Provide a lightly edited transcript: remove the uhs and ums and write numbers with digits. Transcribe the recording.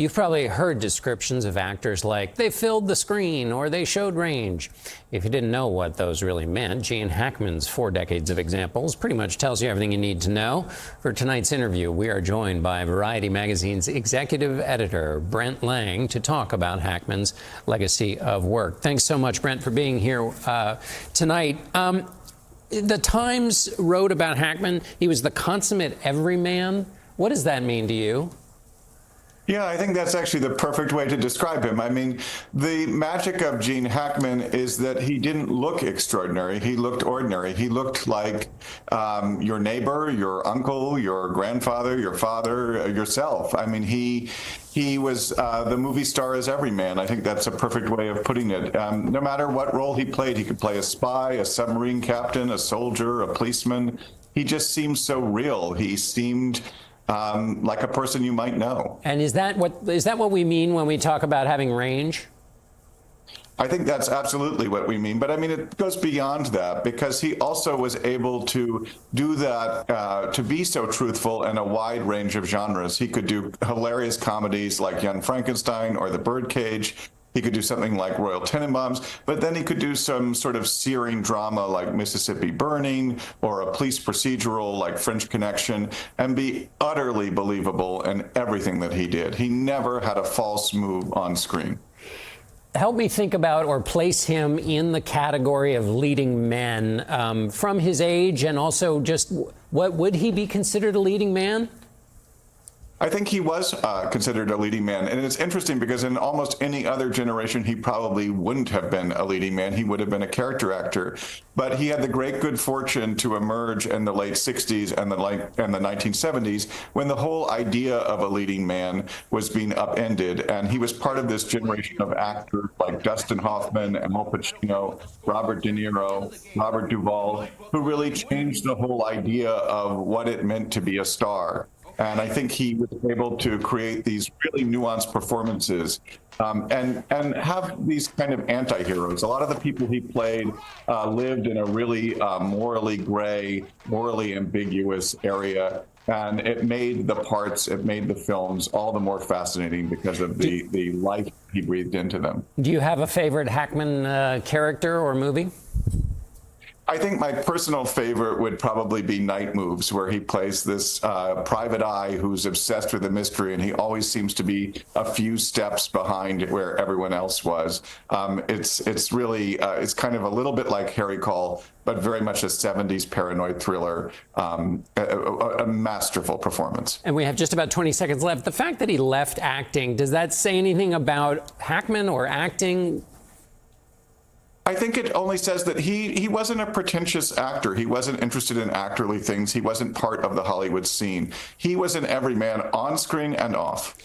You've probably heard descriptions of actors like they filled the screen or they showed range. If you didn't know what those really meant, Gene Hackman's 4 decades of examples pretty much tells you everything you need to know. For tonight's interview, we are joined by Variety magazine's executive editor, Brent Lang, to talk about Hackman's legacy of work. Thanks so much, Brent, for being here tonight. The Times wrote about Hackman. He was the consummate everyman. What does that mean to you? Yeah, I think that's actually the perfect way to describe him. I mean, the magic of Gene Hackman is that he didn't look extraordinary. He looked ordinary. He looked like your neighbor, your uncle, your grandfather, your father, yourself. I mean, he was the movie star as every man. I think that's a perfect way of putting it. No matter what role he played, he could play a spy, a submarine captain, a soldier, a policeman. He just seemed so real. He seemed like a person you might know. And is that what we mean when we talk about having range? I think that's absolutely what we mean. But I mean, it goes beyond that because he also was able to do that, to be so truthful in a wide range of genres. He could do hilarious comedies like Young Frankenstein or The Birdcage. He could do something like Royal Tenenbaums, but then he could do some sort of searing drama like Mississippi Burning or a police procedural like French Connection and be utterly believable in everything that he did. He never had a false move on screen. Help me think about or place him in the category of leading men from his age, and also just what would he be considered a leading man? I think he was considered a leading man. And it's interesting because in almost any other generation, he probably wouldn't have been a leading man. He would have been a character actor. But he had the great good fortune to emerge in the late 60s and the 1970s when the whole idea of a leading man was being upended. And he was part of this generation of actors like Dustin Hoffman, Al Pacino, Robert De Niro, Robert Duvall, who really changed the whole idea of what it meant to be a star. And I think he was able to create these really nuanced performances and have these kind of anti-heroes. A lot of the people he played lived in a really morally gray, morally ambiguous area. And it made the parts, it made the films all the more fascinating because of the life he breathed into them. Do you have a favorite Hackman character or movie? I think my personal favorite would probably be Night Moves, where he plays this private eye who's obsessed with the mystery, and he always seems to be a few steps behind where everyone else was. It's really, it's kind of a little bit like Harry Cole, but very much a 70s paranoid thriller, a masterful performance. And we have just about 20 seconds left. The fact that he left acting, does that say anything about Hackman or acting? I think it only says that he wasn't a pretentious actor. He wasn't interested in actorly things. He wasn't part of the Hollywood scene. He was an everyman on screen and off.